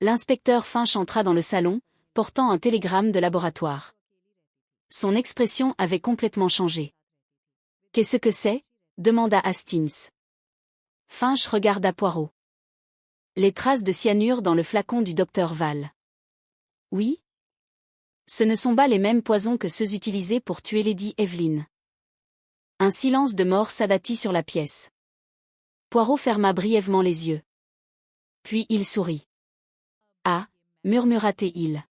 L'inspecteur Finch entra dans le salon, portant un télégramme de laboratoire. Son expression avait complètement changé. « Qu'est-ce que c'est » demanda Hastings. Finch regarda Poirot. Les traces de cyanure dans le flacon du docteur Val. Oui. Ce ne sont pas les mêmes poisons que ceux utilisés pour tuer Lady Evelyn. Un silence de mort s'abattit sur la pièce. Poirot ferma brièvement les yeux. Puis il sourit. Ah, murmura-t-il.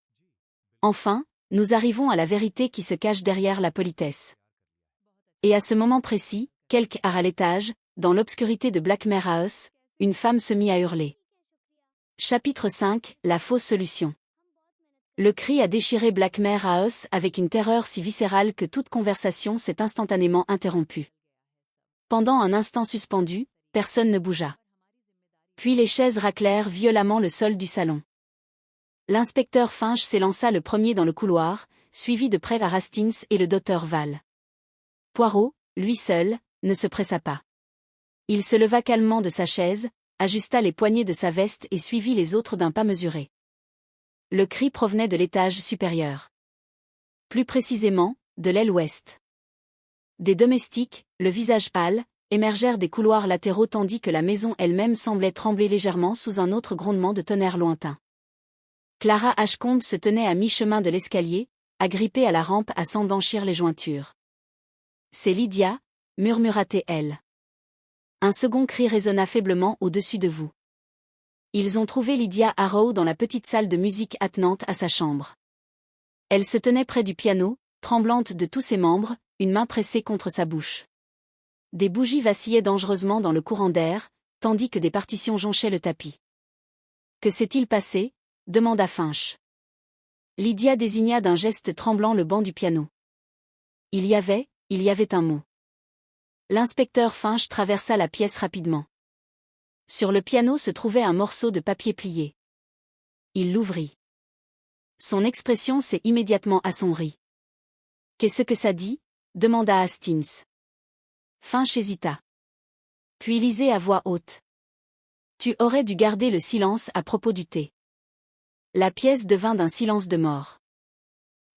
Enfin, nous arrivons à la vérité qui se cache derrière la politesse. Et à ce moment précis, quelque part à l'étage, dans l'obscurité de Blackmare House, une femme se mit à hurler. Chapitre 5, la fausse solution. Le cri a déchiré Blackmare House avec une terreur si viscérale que toute conversation s'est instantanément interrompue. Pendant un instant suspendu, personne ne bougea. Puis les chaises raclèrent violemment le sol du salon. L'inspecteur Finch s'élança le premier dans le couloir, suivi de près par Hastings et le docteur Val. Poirot, lui seul, ne se pressa pas. Il se leva calmement de sa chaise, ajusta les poignets de sa veste et suivit les autres d'un pas mesuré. Le cri provenait de l'étage supérieur. Plus précisément, de l'aile ouest. Des domestiques, le visage pâle, émergèrent des couloirs latéraux tandis que la maison elle-même semblait trembler légèrement sous un autre grondement de tonnerre lointain. Clara Ashcombe se tenait à mi-chemin de l'escalier, agrippée à la rampe à s'en blanchir les jointures. « C'est Lydia » murmura-t-elle. Un second cri résonna faiblement au-dessus de vous. Ils ont trouvé Lydia Harrow dans la petite salle de musique attenante à sa chambre. Elle se tenait près du piano, tremblante de tous ses membres, une main pressée contre sa bouche. Des bougies vacillaient dangereusement dans le courant d'air, tandis que des partitions jonchaient le tapis. « Que s'est-il passé » demanda Finch. Lydia désigna d'un geste tremblant le banc du piano. Il y avait un mot. L'inspecteur Finch traversa la pièce rapidement. Sur le piano se trouvait un morceau de papier plié. Il l'ouvrit. Son expression s'est immédiatement assombrie. « Qu'est-ce que ça dit » demanda Hastings. Finch hésita. Puis lisait à voix haute. « Tu aurais dû garder le silence à propos du thé. » La pièce devint d'un silence de mort.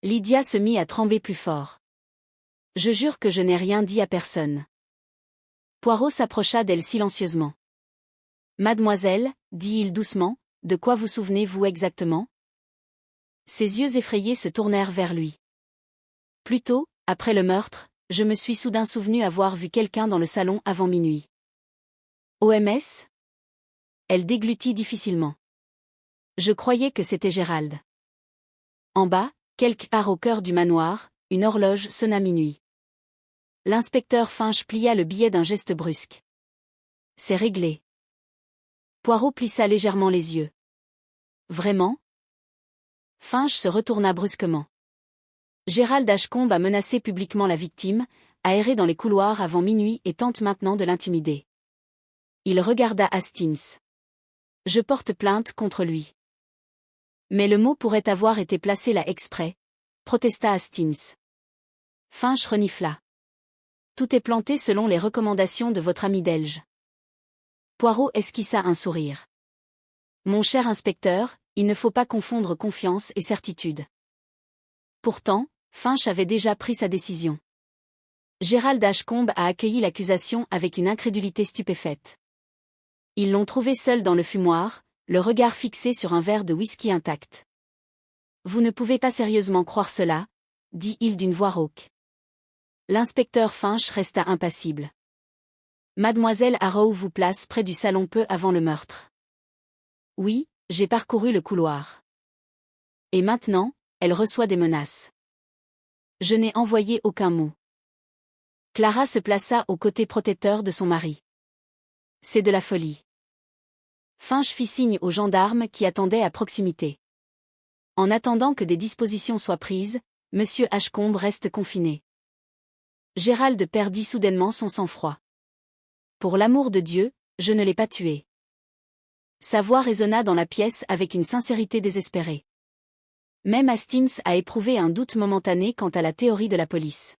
Lydia se mit à trembler plus fort. « Je jure que je n'ai rien dit à personne. » Poirot s'approcha d'elle silencieusement. « Mademoiselle, dit-il doucement, de quoi vous souvenez-vous exactement ?» Ses yeux effrayés se tournèrent vers lui. « Plus tôt, après le meurtre, je me suis soudain souvenu avoir vu quelqu'un dans le salon avant minuit. » OMS ? Elle déglutit difficilement. « Je croyais que c'était Gérald. » En bas, quelque part au cœur du manoir, une horloge sonna minuit. L'inspecteur Finch plia le billet d'un geste brusque. « C'est réglé. » Poirot plissa légèrement les yeux. « Vraiment ?» Finch se retourna brusquement. Gérald Ashcombe a menacé publiquement la victime, a erré dans les couloirs avant minuit et tente maintenant de l'intimider. Il regarda Hastings. « Je porte plainte contre lui. » Mais le mot pourrait avoir été placé là exprès, protesta Hastings. Finch renifla. « Tout est planté selon les recommandations de votre ami belge. » Poirot esquissa un sourire. « Mon cher inspecteur, il ne faut pas confondre confiance et certitude. » Pourtant, Finch avait déjà pris sa décision. Gérald Ashcombe a accueilli l'accusation avec une incrédulité stupéfaite. Ils l'ont trouvé seul dans le fumoir, le regard fixé sur un verre de whisky intact. « Vous ne pouvez pas sérieusement croire cela » dit-il d'une voix rauque. L'inspecteur Finch resta impassible. Mademoiselle Harrow vous place près du salon peu avant le meurtre. Oui, j'ai parcouru le couloir. Et maintenant, elle reçoit des menaces. Je n'ai envoyé aucun mot. Clara se plaça au côté protecteur de son mari. C'est de la folie. Finch fit signe aux gendarmes qui attendaient à proximité. En attendant que des dispositions soient prises, M. Ashcombe reste confiné. Gérald perdit soudainement son sang-froid. Pour l'amour de Dieu, je ne l'ai pas tué. Sa voix résonna dans la pièce avec une sincérité désespérée. Même Hastings a éprouvé un doute momentané quant à la théorie de la police.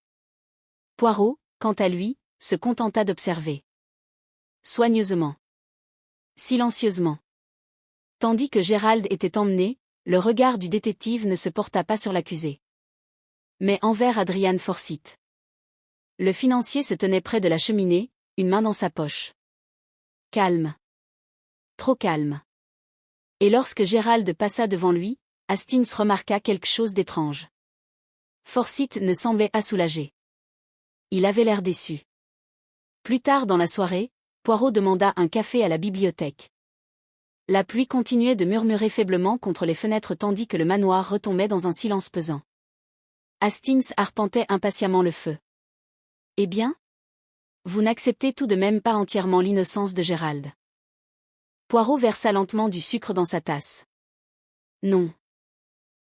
Poirot, quant à lui, se contenta d'observer. Soigneusement. Silencieusement. Tandis que Gérald était emmené, le regard du détective ne se porta pas sur l'accusé, mais envers Adrian Forsyth. Le financier se tenait près de la cheminée, une main dans sa poche. Calme. Trop calme. Et lorsque Gérald passa devant lui, Hastings remarqua quelque chose d'étrange. Forsyth ne semblait pas soulagé. Il avait l'air déçu. Plus tard dans la soirée, Poirot demanda un café à la bibliothèque. La pluie continuait de murmurer faiblement contre les fenêtres tandis que le manoir retombait dans un silence pesant. Hastings arpentait impatiemment le feu. « Eh bien ? Vous n'acceptez tout de même pas entièrement l'innocence de Gérald. » Poirot versa lentement du sucre dans sa tasse. « Non.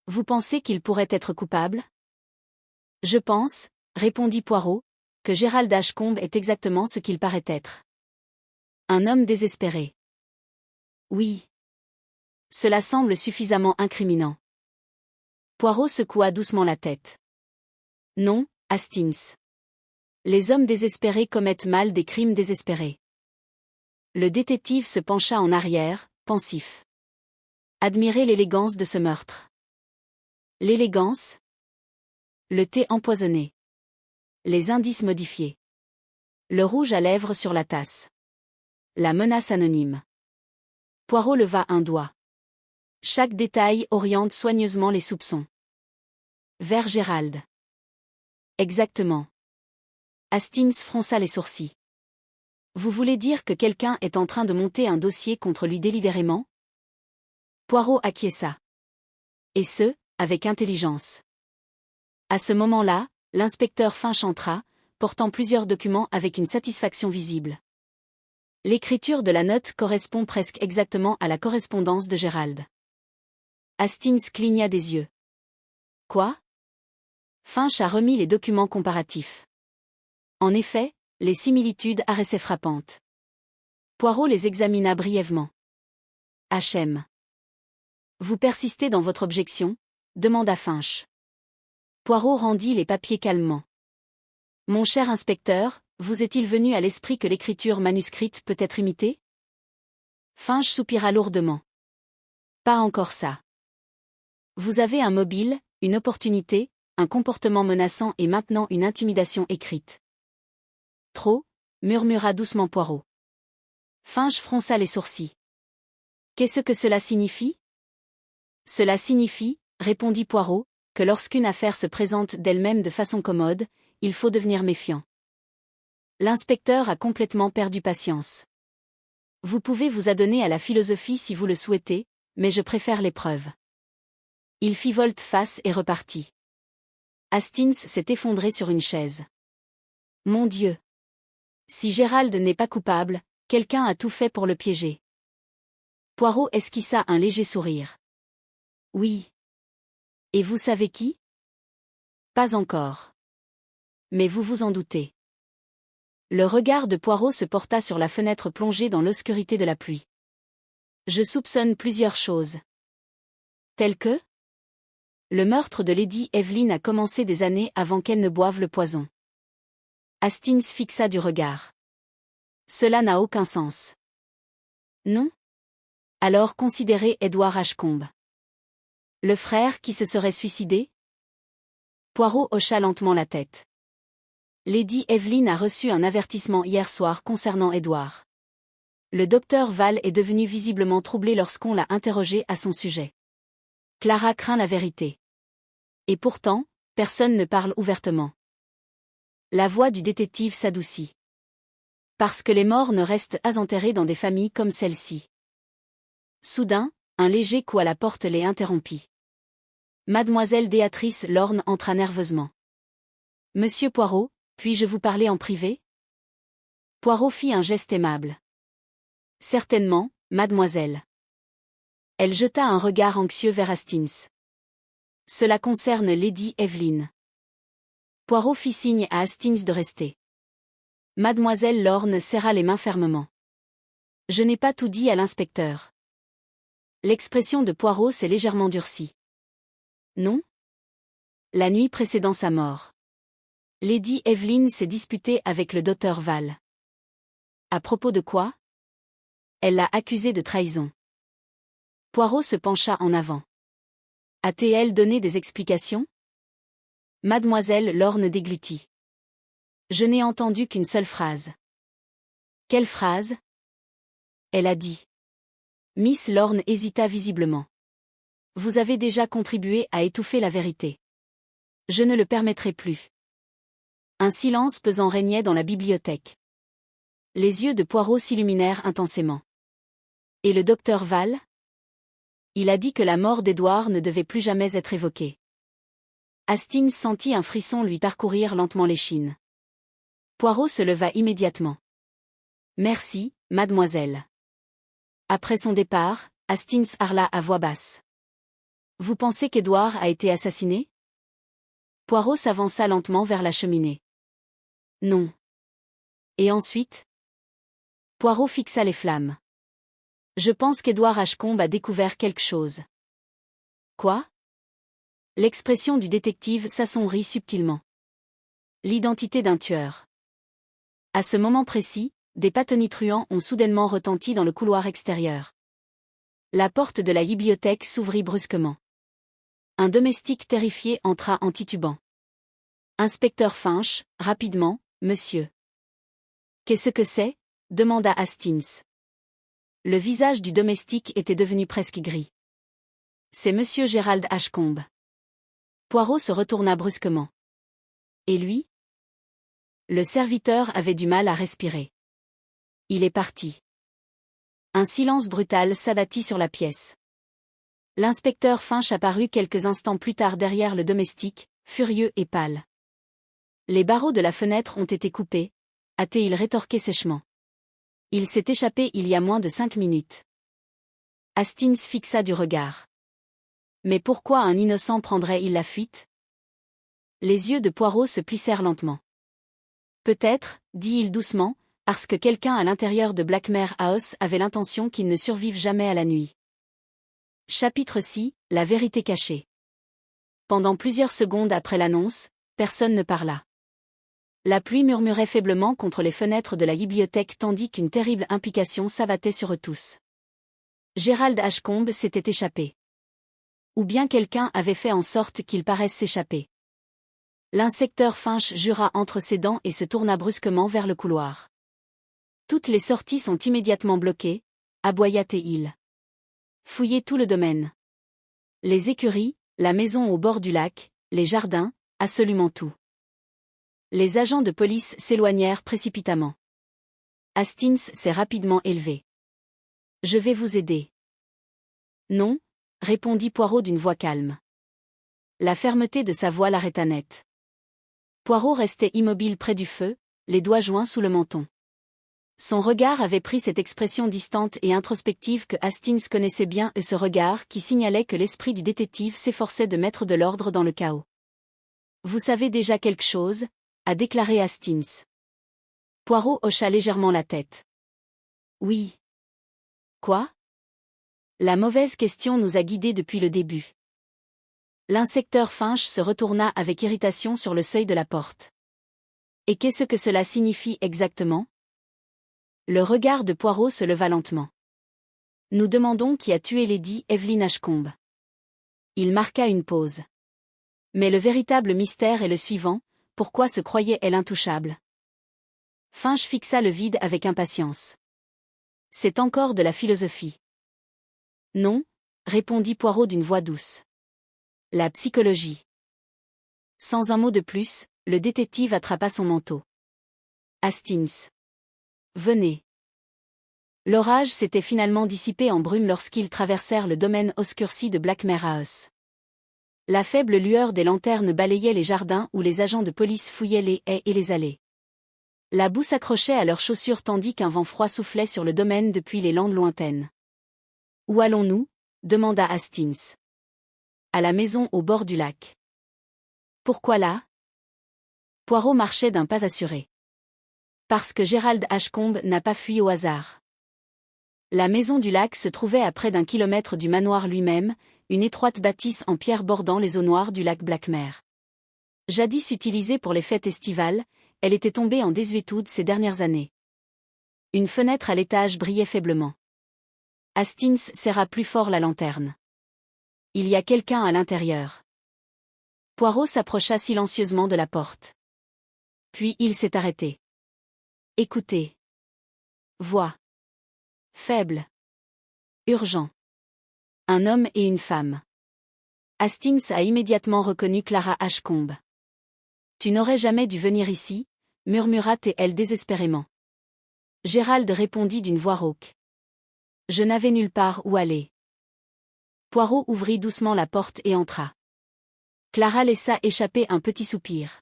Vous pensez qu'il pourrait être coupable ? » « Je pense, » répondit Poirot, « que Gérald Ashcombe est exactement ce qu'il paraît être. Un homme désespéré. » « Oui. Cela semble suffisamment incriminant. » Poirot secoua doucement la tête. « Non, Hastings. Les hommes désespérés commettent mal des crimes désespérés. » Le détective se pencha en arrière, pensif. Admirez l'élégance de ce meurtre. L'élégance ? Le thé empoisonné. Les indices modifiés. Le rouge à lèvres sur la tasse. La menace anonyme. Poirot leva un doigt. Chaque détail oriente soigneusement les soupçons. Vers Gérald. Exactement. Hastings fronça les sourcils. Vous voulez dire que quelqu'un est en train de monter un dossier contre lui délibérément ? Poirot acquiesça. Et ce, avec intelligence. À ce moment-là, l'inspecteur Finch entra, portant plusieurs documents avec une satisfaction visible. L'écriture de la note correspond presque exactement à la correspondance de Gérald. Hastings cligna des yeux. Quoi ? Finch a remis les documents comparatifs. En effet, les similitudes paraissaient frappantes. Poirot les examina brièvement. H.M. Vous persistez dans votre objection ? Demanda Finch. Poirot rendit les papiers calmement. Mon cher inspecteur, vous est-il venu à l'esprit que l'écriture manuscrite peut être imitée ? Finch soupira lourdement. Pas encore ça. Vous avez un mobile, une opportunité, un comportement menaçant et maintenant une intimidation écrite. Trop, murmura doucement Poirot. Finch fronça les sourcils. Qu'est-ce que cela signifie ? Cela signifie, répondit Poirot, que lorsqu'une affaire se présente d'elle-même de façon commode, il faut devenir méfiant. L'inspecteur a complètement perdu patience. Vous pouvez vous adonner à la philosophie si vous le souhaitez, mais je préfère les preuves. Il fit volte-face et repartit. Hastings s'est effondré sur une chaise. Mon Dieu! Si Gérald n'est pas coupable, quelqu'un a tout fait pour le piéger. Poirot esquissa un léger sourire. Oui. Et vous savez qui ? Pas encore. Mais vous vous en doutez. Le regard de Poirot se porta sur la fenêtre plongée dans l'obscurité de la pluie. Je soupçonne plusieurs choses. Telles que ? Le meurtre de Lady Evelyn a commencé des années avant qu'elle ne boive le poison. Hastings fixa du regard. Cela n'a aucun sens. Non ? Alors considérez Edward Ashcombe. Le frère qui se serait suicidé ? Poirot hocha lentement la tête. Lady Evelyn a reçu un avertissement hier soir concernant Edward. Le docteur Val est devenu visiblement troublé lorsqu'on l'a interrogé à son sujet. Clara craint la vérité. Et pourtant, personne ne parle ouvertement. La voix du détective s'adoucit. Parce que les morts ne restent pas enterrés dans des familles comme celle-ci. Soudain, un léger coup à la porte les interrompit. Mademoiselle Béatrice Lorne entra nerveusement. Monsieur Poirot, puis-je vous parler en privé ? Poirot fit un geste aimable. Certainement, mademoiselle. Elle jeta un regard anxieux vers Hastings. Cela concerne Lady Evelyn. Poirot fit signe à Hastings de rester. Mademoiselle Lorne serra les mains fermement. Je n'ai pas tout dit à l'inspecteur. L'expression de Poirot s'est légèrement durcie. Non ? La nuit précédant sa mort. Lady Evelyn s'est disputée avec le docteur Val. À propos de quoi ? Elle l'a accusé de trahison. Poirot se pencha en avant. A-t-elle donné des explications? Mademoiselle Lorne déglutit. Je n'ai entendu qu'une seule phrase. Quelle phrase? Elle a dit. Miss Lorne hésita visiblement. Vous avez déjà contribué à étouffer la vérité. Je ne le permettrai plus. Un silence pesant régnait dans la bibliothèque. Les yeux de Poirot s'illuminèrent intensément. Et le docteur Val? Il a dit que la mort d'Édouard ne devait plus jamais être évoquée. Hastings sentit un frisson lui parcourir lentement l'échine. Poirot se leva immédiatement. Merci, mademoiselle. Après son départ, Hastings harla à voix basse. Vous pensez qu'Édouard a été assassiné? Poirot s'avança lentement vers la cheminée. Non. Et ensuite? Poirot fixa les flammes. Je pense qu'Édouard Ashcombe a découvert quelque chose. Quoi? L'expression du détective s'assombrit subtilement. L'identité d'un tueur. À ce moment précis, des pas tonitruants ont soudainement retenti dans le couloir extérieur. La porte de la bibliothèque s'ouvrit brusquement. Un domestique terrifié entra en titubant. Inspecteur Finch, rapidement, monsieur. Qu'est-ce que c'est? Demanda Hastings. Le visage du domestique était devenu presque gris. C'est monsieur Gérald Ashcombe. Poirot se retourna brusquement. Et lui? Le serviteur avait du mal à respirer. Il est parti. Un silence brutal s'abattit sur la pièce. L'inspecteur Finch apparut quelques instants plus tard derrière le domestique, furieux et pâle. Les barreaux de la fenêtre ont été coupés, a-t-il rétorqué sèchement. Il s'est échappé il y a moins de 5 minutes. Hastings fixa du regard. Mais pourquoi un innocent prendrait-il la fuite? Les yeux de Poirot se plissèrent lentement. Peut-être, dit-il doucement, parce que quelqu'un à l'intérieur de Blackmare House avait l'intention qu'il ne survive jamais à la nuit. Chapitre 6, la vérité cachée. Pendant plusieurs secondes après l'annonce, personne ne parla. La pluie murmurait faiblement contre les fenêtres de la bibliothèque tandis qu'une terrible implication s'abattait sur eux tous. Gérald Ashcombe s'était échappé. Ou bien quelqu'un avait fait en sorte qu'il paraisse s'échapper. L'inspecteur Finch jura entre ses dents et se tourna brusquement vers le couloir. Toutes les sorties sont immédiatement bloquées, aboya-t-il. Fouillez tout le domaine. Les écuries, la maison au bord du lac, les jardins, absolument tout. Les agents de police s'éloignèrent précipitamment. Hastings s'est rapidement élevé. Je vais vous aider. Non, répondit Poirot d'une voix calme. La fermeté de sa voix l'arrêta net. Poirot restait immobile près du feu, les doigts joints sous le menton. Son regard avait pris cette expression distante et introspective que Hastings connaissait bien et ce regard qui signalait que l'esprit du détective s'efforçait de mettre de l'ordre dans le chaos. Vous savez déjà quelque chose, a déclaré Hastings. Poirot hocha légèrement la tête. Oui. Quoi? La mauvaise question nous a guidés depuis le début. L'inspecteur Finch se retourna avec irritation sur le seuil de la porte. Et qu'est-ce que cela signifie exactement? Le regard de Poirot se leva lentement. Nous demandons qui a tué Lady Evelyn Ashcombe. Il marqua une pause. Mais le véritable mystère est le suivant, pourquoi se croyait-elle intouchable? Finch fixa le vide avec impatience. C'est encore de la philosophie. Non, répondit Poirot d'une voix douce. La psychologie. Sans un mot de plus, le détective attrapa son manteau. Hastings. Venez. L'orage s'était finalement dissipé en brume lorsqu'ils traversèrent le domaine obscurci de Blackmare House. La faible lueur des lanternes balayait les jardins où les agents de police fouillaient les haies et les allées. La boue s'accrochait à leurs chaussures tandis qu'un vent froid soufflait sur le domaine depuis les landes lointaines. Où allons-nous? Demanda Hastings. À la maison au bord du lac. Pourquoi là? Poirot marchait d'un pas assuré. Parce que Gérald Ashcombe n'a pas fui au hasard. La maison du lac se trouvait à près d'1 kilomètre du manoir lui-même, une étroite bâtisse en pierre bordant les eaux noires du lac Blackmare. Jadis utilisée pour les fêtes estivales, elle était tombée en désuétude ces dernières années. Une fenêtre à l'étage brillait faiblement. Hastings serra plus fort la lanterne. Il y a quelqu'un à l'intérieur. Poirot s'approcha silencieusement de la porte. Puis il s'est arrêté. Écoutez. Voix. Faible. Urgent. Un homme et une femme. Hastings a immédiatement reconnu Clara Ashcombe. Tu n'aurais jamais dû venir ici, murmura T.L. désespérément. Gérald répondit d'une voix rauque. Je n'avais nulle part où aller. Poirot ouvrit doucement la porte et entra. Clara laissa échapper un petit soupir.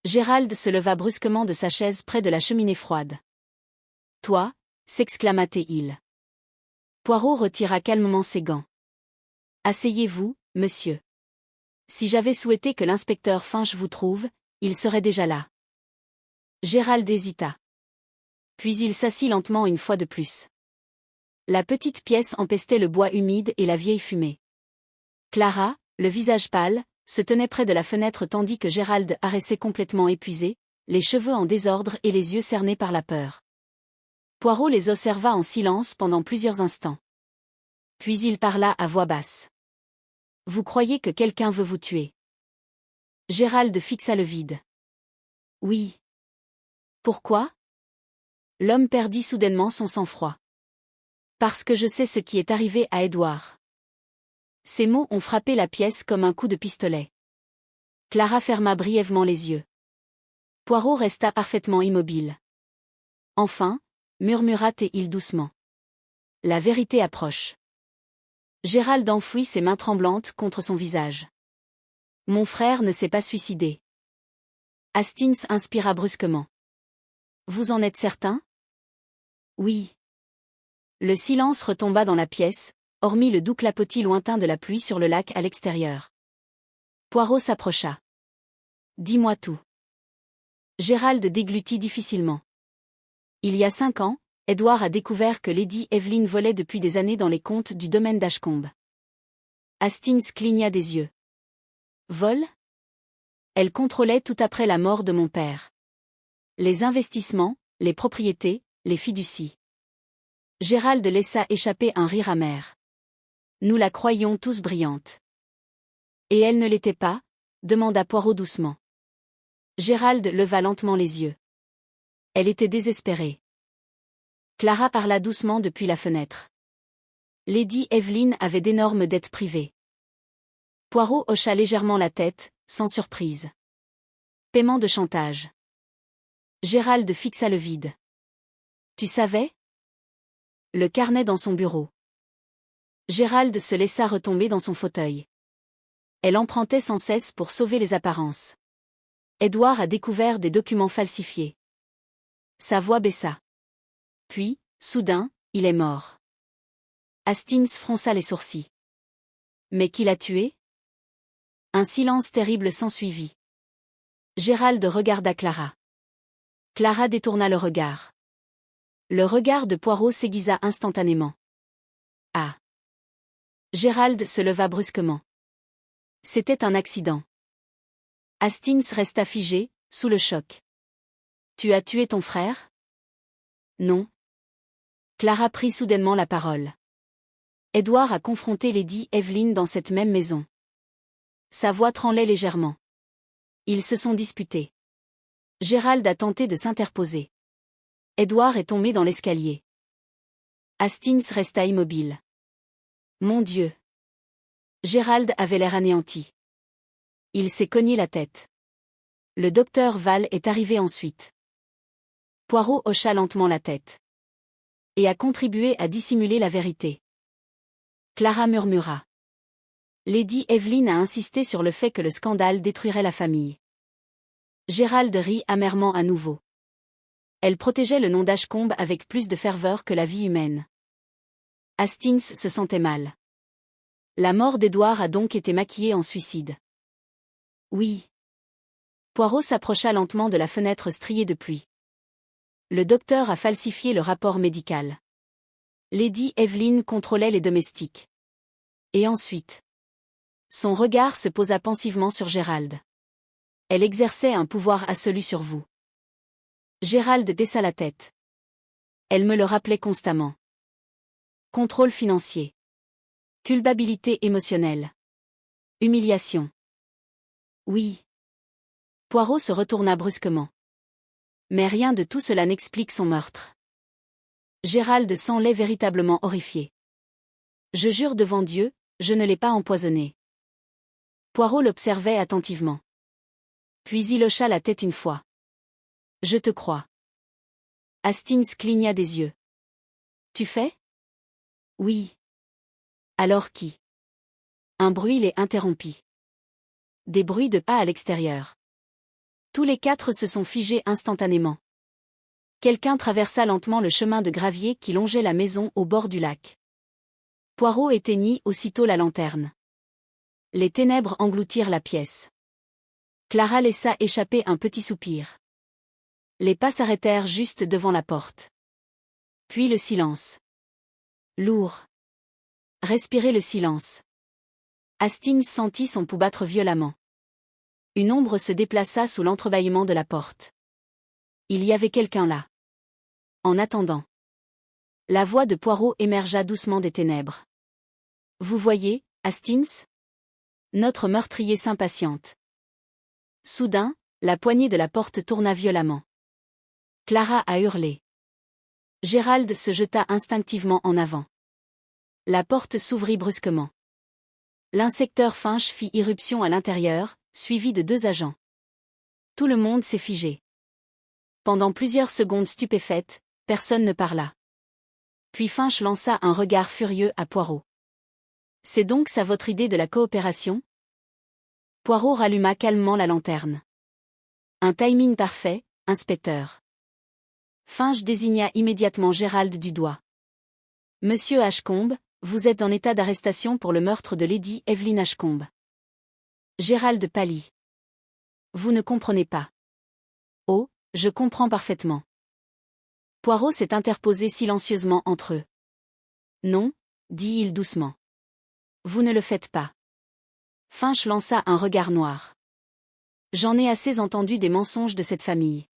Gérald se leva brusquement de sa chaise près de la cheminée froide. Toi, s'exclama T.il. Poirot retira calmement ses gants. Asseyez-vous, monsieur. Si j'avais souhaité que l'inspecteur Finch vous trouve, il serait déjà là. Gérald hésita. Puis il s'assit lentement une fois de plus. La petite pièce empestait le bois humide et la vieille fumée. Clara, le visage pâle, se tenait près de la fenêtre tandis que Gérald paraissait complètement épuisé, les cheveux en désordre et les yeux cernés par la peur. Poirot les observa en silence pendant plusieurs instants. Puis il parla à voix basse. Vous croyez que quelqu'un veut vous tuer? Gérald fixa le vide. Oui. Pourquoi? L'homme perdit soudainement son sang-froid. Parce que je sais ce qui est arrivé à Édouard. Ces mots ont frappé la pièce comme un coup de pistolet. Clara ferma brièvement les yeux. Poirot resta parfaitement immobile. Enfin, murmura T.il doucement. La vérité approche. Gérald enfouit ses mains tremblantes contre son visage. Mon frère ne s'est pas suicidé. Hastings inspira brusquement. Vous en êtes certain? Oui. Le silence retomba dans la pièce, hormis le doux clapotis lointain de la pluie sur le lac à l'extérieur. Poirot s'approcha. Dis-moi tout. Gérald déglutit difficilement. Il y a 5 ans, Édouard a découvert que Lady Evelyn volait depuis des années dans les comptes du domaine d'Ashcombe. Hastings cligna des yeux. Vol? Elle contrôlait tout après la mort de mon père. Les investissements, les propriétés, les fiducies. Gérald laissa échapper un rire amer. Nous la croyions tous brillante. Et elle ne l'était pas? Demanda Poirot doucement. Gérald leva lentement les yeux. Elle était désespérée. Clara parla doucement depuis la fenêtre. Lady Evelyn avait d'énormes dettes privées. Poirot hocha légèrement la tête, sans surprise. Paiement de chantage. Gérald fixa le vide. Tu savais? Le carnet dans son bureau. Gérald se laissa retomber dans son fauteuil. Elle empruntait sans cesse pour sauver les apparences. Édouard a découvert des documents falsifiés. Sa voix baissa. Puis, soudain, il est mort. Hastings fronça les sourcils. Mais qui l'a tué? Un silence terrible s'ensuivit. Gérald regarda Clara. Clara détourna le regard. Le regard de Poirot s'aiguisa instantanément. Ah! Gérald se leva brusquement. C'était un accident. Hastings resta figé, sous le choc. Tu as tué ton frère? Non. Clara prit soudainement la parole. Édouard a confronté Lady Evelyn dans cette même maison. Sa voix tremblait légèrement. Ils se sont disputés. Gérald a tenté de s'interposer. Édouard est tombé dans l'escalier. Hastings resta immobile. Mon Dieu! Gérald avait l'air anéanti. Il s'est cogné la tête. Le docteur Val est arrivé ensuite. Poirot hocha lentement la tête. Et a contribué à dissimuler la vérité. Clara murmura. Lady Evelyn a insisté sur le fait que le scandale détruirait la famille. Gérald rit amèrement à nouveau. Elle protégeait le nom d'Ashcombe avec plus de ferveur que la vie humaine. Hastings se sentait mal. La mort d'Édouard a donc été maquillée en suicide. Oui. Poirot s'approcha lentement de la fenêtre striée de pluie. Le docteur a falsifié le rapport médical. Lady Evelyn contrôlait les domestiques. Et ensuite? Son regard se posa pensivement sur Gérald. Elle exerçait un pouvoir absolu sur vous. Gérald baissa la tête. Elle me le rappelait constamment. Contrôle financier. Culpabilité émotionnelle. Humiliation. Oui. Poirot se retourna brusquement. Mais rien de tout cela n'explique son meurtre. Gérald semblait véritablement horrifié. Je jure devant Dieu, je ne l'ai pas empoisonné. Poirot l'observait attentivement. Puis il hocha la tête une fois. Je te crois. Hastings cligna des yeux. Tu fais? Oui. Alors qui? Un bruit les interrompit. Des bruits de pas à l'extérieur. Tous les quatre se sont figés instantanément. Quelqu'un traversa lentement le chemin de gravier qui longeait la maison au bord du lac. Poirot éteignit aussitôt la lanterne. Les ténèbres engloutirent la pièce. Clara laissa échapper un petit soupir. Les pas s'arrêtèrent juste devant la porte. Puis le silence. Lourd. Respirez le silence. Hastings sentit son pouls battre violemment. Une ombre se déplaça sous l'entrebâillement de la porte. Il y avait quelqu'un là. En attendant. La voix de Poirot émergea doucement des ténèbres. Vous voyez, Hastings? Notre meurtrier s'impatiente. Soudain, la poignée de la porte tourna violemment. Clara a hurlé. Gérald se jeta instinctivement en avant. La porte s'ouvrit brusquement. L'inspecteur Finch fit irruption à l'intérieur, suivi de 2 agents. Tout le monde s'est figé. Pendant plusieurs secondes stupéfaites, personne ne parla. Puis Finch lança un regard furieux à Poirot. C'est donc ça votre idée de la coopération? Poirot ralluma calmement la lanterne. Un timing parfait, inspecteur. Finch désigna immédiatement Gérald du doigt. Monsieur Ashcombe, vous êtes en état d'arrestation pour le meurtre de Lady Evelyn Ashcombe. Gérald pâlit. Vous ne comprenez pas. Oh, je comprends parfaitement. Poirot s'est interposé silencieusement entre eux. Non, dit-il doucement. Vous ne le faites pas. Finch lança un regard noir. J'en ai assez entendu des mensonges de cette famille.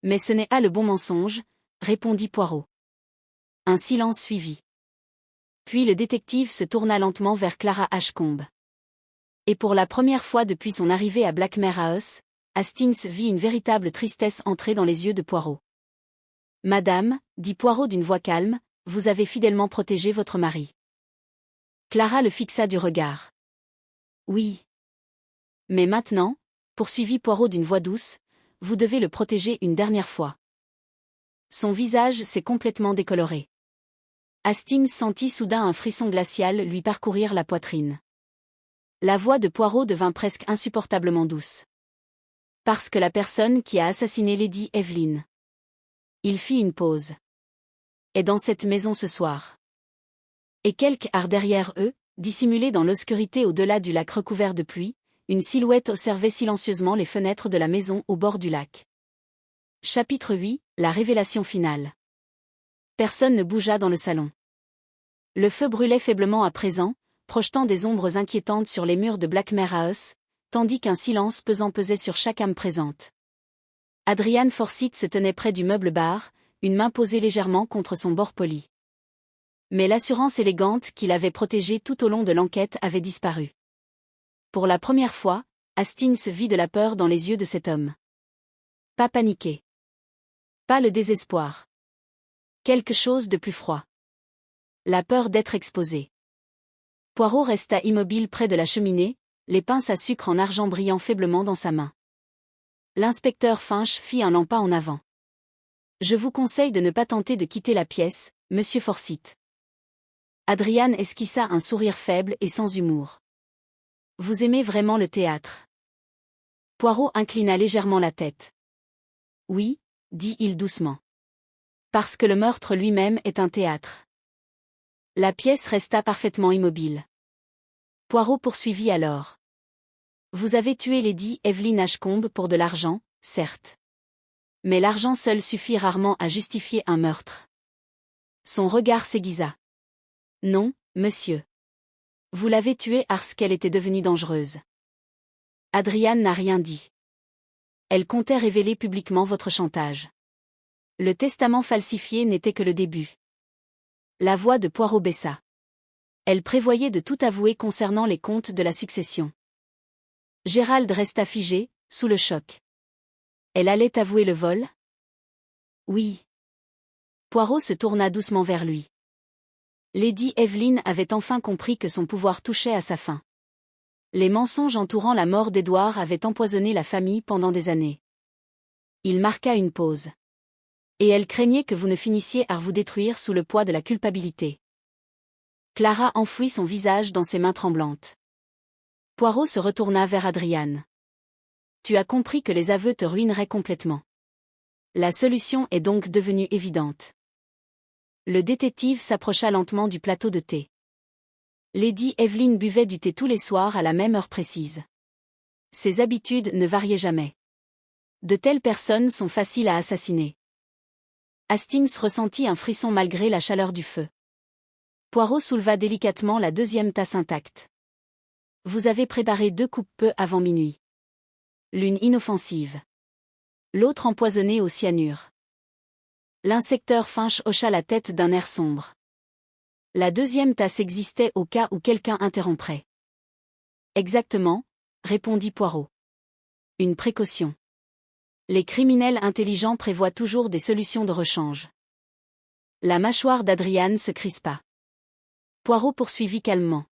Mais ce n'est pas le bon mensonge, répondit Poirot. Un silence suivit. Puis le détective se tourna lentement vers Clara Ashcombe. Et pour la première fois depuis son arrivée à Blackmare House, Hastings vit une véritable tristesse entrer dans les yeux de Poirot. Madame, dit Poirot d'une voix calme, vous avez fidèlement protégé votre mari. Clara le fixa du regard. Oui. Mais maintenant, poursuivit Poirot d'une voix douce, vous devez le protéger une dernière fois. Son visage s'est complètement décoloré. Hastings sentit soudain un frisson glacial lui parcourir la poitrine. La voix de Poirot devint presque insupportablement douce. Parce que la personne qui a assassiné Lady Evelyn. Il fit une pause. Est dans cette maison ce soir. Et quelque art derrière eux, dissimulé dans l'obscurité au-delà du lac recouvert de pluie, une silhouette observait silencieusement les fenêtres de la maison au bord du lac. Chapitre 8, la révélation finale. Personne ne bougea dans le salon. Le feu brûlait faiblement à présent, projetant des ombres inquiétantes sur les murs de Blackmare House, tandis qu'un silence pesant pesait sur chaque âme présente. Adrian Forsyth se tenait près du meuble bar, une main posée légèrement contre son bord poli. Mais l'assurance élégante qui l'avait protégé tout au long de l'enquête avait disparu. Pour la première fois, Hastings vit de la peur dans les yeux de cet homme. Pas paniqué. Pas le désespoir. Quelque chose de plus froid. La peur d'être exposé. Poirot resta immobile près de la cheminée, les pinces à sucre en argent brillant faiblement dans sa main. L'inspecteur Finch fit un pas en avant. Je vous conseille de ne pas tenter de quitter la pièce, monsieur Forsyth. Adrian esquissa un sourire faible et sans humour. Vous aimez vraiment le théâtre? Poirot inclina légèrement la tête. Oui, dit-il doucement. Parce que le meurtre lui-même est un théâtre. La pièce resta parfaitement immobile. Poirot poursuivit alors. Vous avez tué Lady Evelyn Ashcombe pour de l'argent, certes. Mais l'argent seul suffit rarement à justifier un meurtre. Son regard s'aiguisa. Non, monsieur. Vous l'avez tuée parce qu'elle était devenue dangereuse. Adrian n'a rien dit. Elle comptait révéler publiquement votre chantage. Le testament falsifié n'était que le début. La voix de Poirot baissa. Elle prévoyait de tout avouer concernant les comptes de la succession. Gérald resta figé, sous le choc. Elle allait avouer le vol? Oui. Poirot se tourna doucement vers lui. Lady Evelyn avait enfin compris que son pouvoir touchait à sa fin. Les mensonges entourant la mort d'Édouard avaient empoisonné la famille pendant des années. Il marqua une pause. Et elle craignait que vous ne finissiez à vous détruire sous le poids de la culpabilité. Clara enfouit son visage dans ses mains tremblantes. Poirot se retourna vers Adrian. Tu as compris que les aveux te ruineraient complètement. La solution est donc devenue évidente. Le détective s'approcha lentement du plateau de thé. Lady Evelyn buvait du thé tous les soirs à la même heure précise. Ses habitudes ne variaient jamais. De telles personnes sont faciles à assassiner. Hastings ressentit un frisson malgré la chaleur du feu. Poirot souleva délicatement la deuxième tasse intacte. Vous avez préparé 2 coupes peu avant minuit. L'une inoffensive. L'autre empoisonnée au cyanure. L'inspecteur Finch hocha la tête d'un air sombre. La deuxième tasse existait au cas où quelqu'un interromprait. Exactement, répondit Poirot. Une précaution. Les criminels intelligents prévoient toujours des solutions de rechange. La mâchoire d'Adrian se crispa. Poirot poursuivit calmement.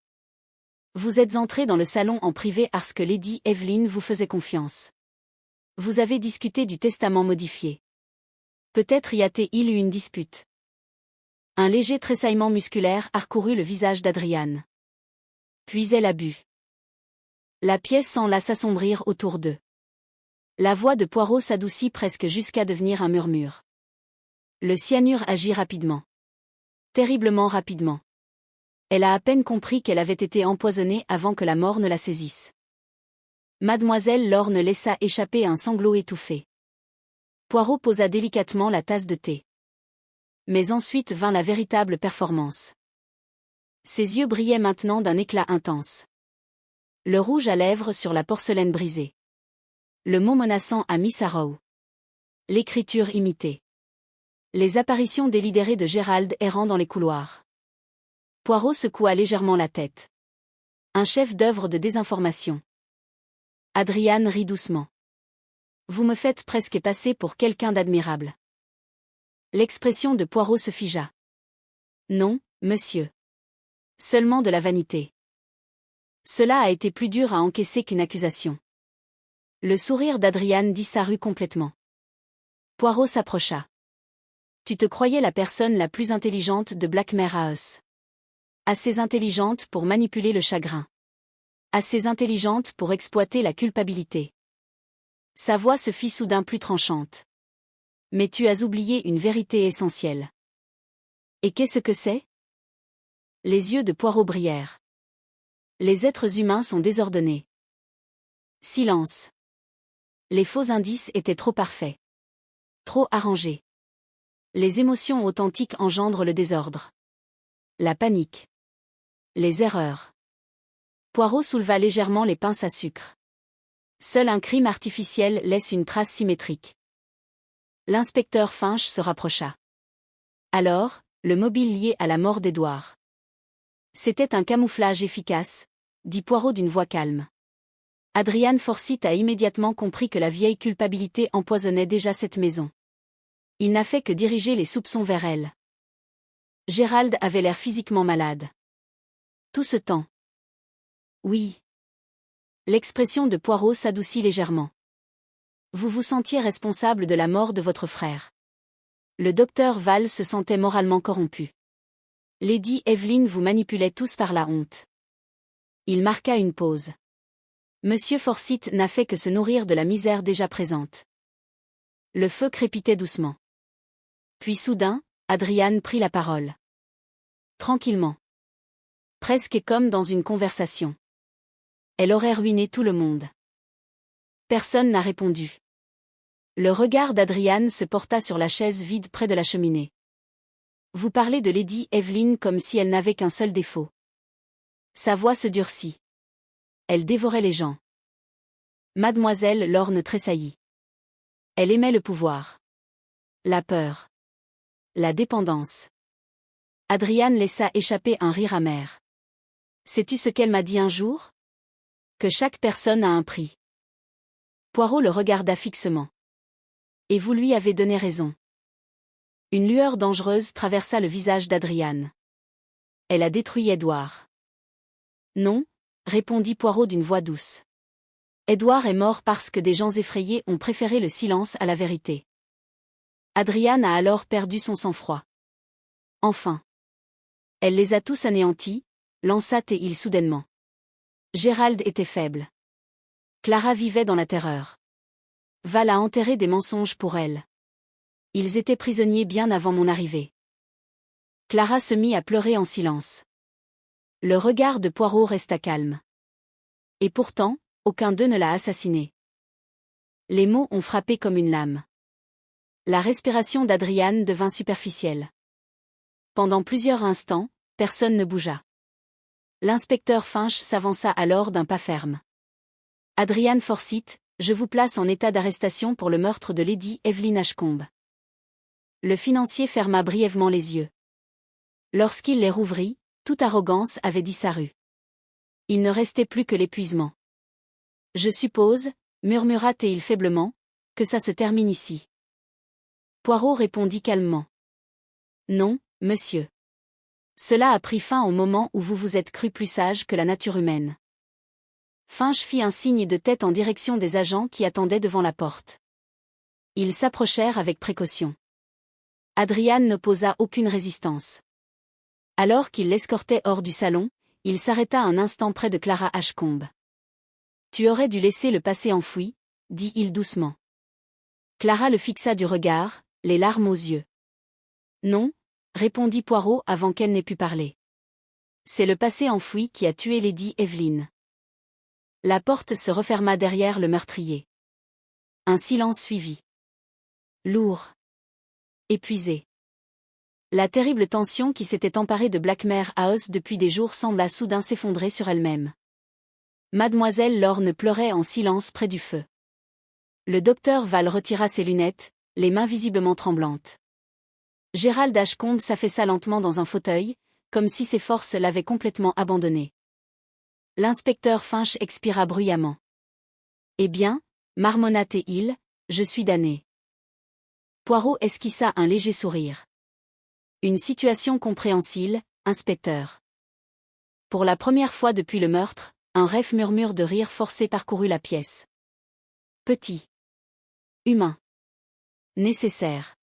Vous êtes entré dans le salon en privé parce que Lady Evelyn vous faisait confiance. Vous avez discuté du testament modifié. Peut-être y a-t-il eu une dispute. Un léger tressaillement musculaire parcourut le visage d'Adrian. Puis elle a bu. La pièce sembla s'assombrir autour d'eux. La voix de Poirot s'adoucit presque jusqu'à devenir un murmure. Le cyanure agit rapidement. Terriblement rapidement. Elle a à peine compris qu'elle avait été empoisonnée avant que la mort ne la saisisse. Mademoiselle Lorne laissa échapper un sanglot étouffé. Poirot posa délicatement la tasse de thé. Mais ensuite vint la véritable performance. Ses yeux brillaient maintenant d'un éclat intense. Le rouge à lèvres sur la porcelaine brisée. Le mot menaçant à Miss Harrow. L'écriture imitée. Les apparitions délibérées de Gérald errant dans les couloirs. Poirot secoua légèrement la tête. Un chef-d'œuvre de désinformation. Adrian rit doucement. Vous me faites presque passer pour quelqu'un d'admirable. L'expression de Poirot se figea. Non, monsieur. Seulement de la vanité. Cela a été plus dur à encaisser qu'une accusation. Le sourire d'Adrian disparut complètement. Poirot s'approcha. Tu te croyais la personne la plus intelligente de Blackmare House. Assez intelligente pour manipuler le chagrin. Assez intelligente pour exploiter la culpabilité. Sa voix se fit soudain plus tranchante. Mais tu as oublié une vérité essentielle. Et qu'est-ce que c'est? Les yeux de Poirot brillèrent. Les êtres humains sont désordonnés. Silence. Les faux indices étaient trop parfaits. Trop arrangés. Les émotions authentiques engendrent le désordre. La panique. Les erreurs. Poirot souleva légèrement les pinces à sucre. Seul un crime artificiel laisse une trace symétrique. L'inspecteur Finch se rapprocha. Alors, le mobile lié à la mort d'Édouard. C'était un camouflage efficace, dit Poirot d'une voix calme. Adrian Forsyth a immédiatement compris que la vieille culpabilité empoisonnait déjà cette maison. Il n'a fait que diriger les soupçons vers elle. Gérald avait l'air physiquement malade. Tout ce temps. Oui. L'expression de Poirot s'adoucit légèrement. Vous vous sentiez responsable de la mort de votre frère. Le docteur Val se sentait moralement corrompu. Lady Evelyn vous manipulait tous par la honte. Il marqua une pause. Monsieur Forsyth n'a fait que se nourrir de la misère déjà présente. Le feu crépitait doucement. Puis soudain, Adrian prit la parole. Tranquillement. Presque comme dans une conversation. Elle aurait ruiné tout le monde. Personne n'a répondu. Le regard d'Adrian se porta sur la chaise vide près de la cheminée. Vous parlez de Lady Evelyn comme si elle n'avait qu'un seul défaut. Sa voix se durcit. Elle dévorait les gens. Mademoiselle Lorne tressaillit. Elle aimait le pouvoir. La peur. La dépendance. Adrian laissa échapper un rire amer. Sais-tu ce qu'elle m'a dit un jour? Que chaque personne a un prix. Poirot le regarda fixement. Et vous lui avez donné raison. Une lueur dangereuse traversa le visage d'Adrian. Elle a détruit Édouard. Non, répondit Poirot d'une voix douce. Édouard est mort parce que des gens effrayés ont préféré le silence à la vérité. Adrian a alors perdu son sang-froid. Enfin. Elle les a tous anéantis, lança-t-il soudainement. Gérald était faible. Clara vivait dans la terreur. Val a enterré des mensonges pour elle. Ils étaient prisonniers bien avant mon arrivée. Clara se mit à pleurer en silence. Le regard de Poirot resta calme. Et pourtant, aucun d'eux ne l'a assassiné. Les mots ont frappé comme une lame. La respiration d'Adrian devint superficielle. Pendant plusieurs instants, personne ne bougea. L'inspecteur Finch s'avança alors d'un pas ferme. Adrian Forsyth, je vous place en état d'arrestation pour le meurtre de Lady Evelyn Ashcombe. Le financier ferma brièvement les yeux. Lorsqu'il les rouvrit, toute arrogance avait disparu. Il ne restait plus que l'épuisement. Je suppose, murmura-t-il faiblement, que ça se termine ici. Poirot répondit calmement. Non, monsieur. Cela a pris fin au moment où vous vous êtes cru plus sage que la nature humaine. Finch fit un signe de tête en direction des agents qui attendaient devant la porte. Ils s'approchèrent avec précaution. Adrian n'opposa aucune résistance. Alors qu'il l'escortait hors du salon, il s'arrêta un instant près de Clara Ashcombe. Tu aurais dû laisser le passé enfoui, dit-il doucement. Clara le fixa du regard, les larmes aux yeux. Non, répondit Poirot avant qu'elle n'ait pu parler. C'est le passé enfoui qui a tué Lady Evelyn. La porte se referma derrière le meurtrier. Un silence suivit. Lourd. Épuisé. La terrible tension qui s'était emparée de Blackmare House depuis des jours sembla soudain s'effondrer sur elle-même. Mademoiselle Lorne pleurait en silence près du feu. Le docteur Val retira ses lunettes, les mains visiblement tremblantes. Gérald Ashcombe s'affaissa lentement dans un fauteuil, comme si ses forces l'avaient complètement abandonné. L'inspecteur Finch expira bruyamment. Eh bien, marmonna-t-il, je suis damné. Poirot esquissa un léger sourire. Une situation compréhensible, inspecteur. Pour la première fois depuis le meurtre, un bref murmure de rire forcé parcourut la pièce. Petit. Humain. Nécessaire.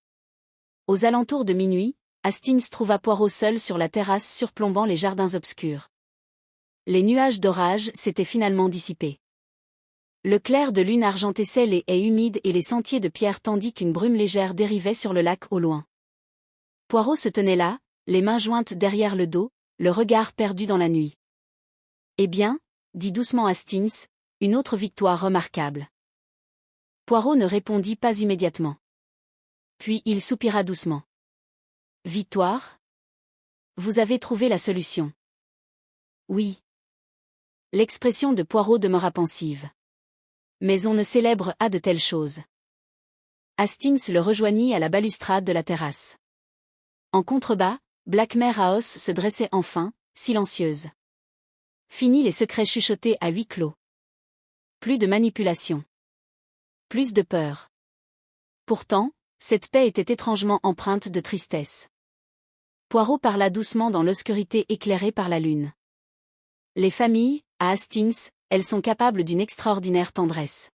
Aux alentours de minuit, Hastings trouva Poirot seul sur la terrasse surplombant les jardins obscurs. Les nuages d'orage s'étaient finalement dissipés. Le clair de lune argentissait les haies humides et les sentiers de pierre tandis qu'une brume légère dérivait sur le lac au loin. Poirot se tenait là, les mains jointes derrière le dos, le regard perdu dans la nuit. Eh bien, dit doucement Hastings, une autre victoire remarquable. Poirot ne répondit pas immédiatement. Puis il soupira doucement. Victoire? Vous avez trouvé la solution. Oui. L'expression de Poirot demeura pensive. Mais on ne célèbre pas de telles choses. Hastings le rejoignit à la balustrade de la terrasse. En contrebas, Blackmare House se dressait enfin, silencieuse. Fini les secrets chuchotés à huis clos. Plus de manipulation. Plus de peur. Pourtant, cette paix était étrangement empreinte de tristesse. Poirot parla doucement dans l'obscurité éclairée par la lune. Les familles, à Hastings, elles sont capables d'une extraordinaire tendresse.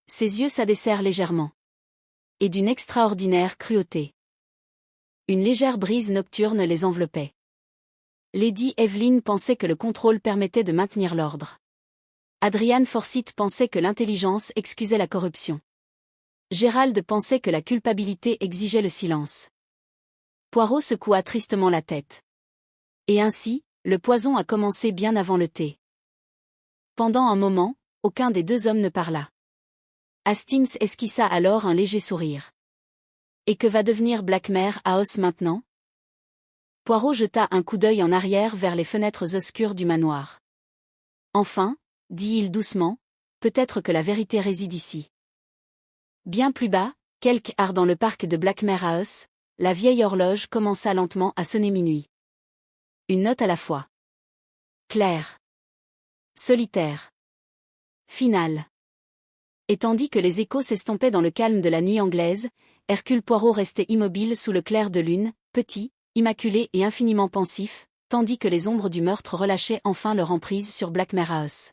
Ses yeux s'abaissèrent légèrement. Et d'une extraordinaire cruauté. Une légère brise nocturne les enveloppait. Lady Evelyn pensait que le contrôle permettait de maintenir l'ordre. Adrian Forsyth pensait que l'intelligence excusait la corruption. Gérald pensait que la culpabilité exigeait le silence. Poirot secoua tristement la tête. Et ainsi, le poison a commencé bien avant le thé. Pendant un moment, aucun des deux hommes ne parla. Hastings esquissa alors un léger sourire. Et que va devenir Blackmare House maintenant? Poirot jeta un coup d'œil en arrière vers les fenêtres obscures du manoir. Enfin, dit-il doucement, peut-être que la vérité réside ici. Bien plus bas, quelque part dans le parc de Blackmare House, La vieille horloge commença lentement à sonner minuit. Une note à la fois. Claire. Solitaire. Finale. Et tandis que les échos s'estompaient dans le calme de la nuit anglaise, Hercule Poirot restait immobile sous le clair de lune, petit, immaculé et infiniment pensif, tandis que les ombres du meurtre relâchaient enfin leur emprise sur Blackmare House.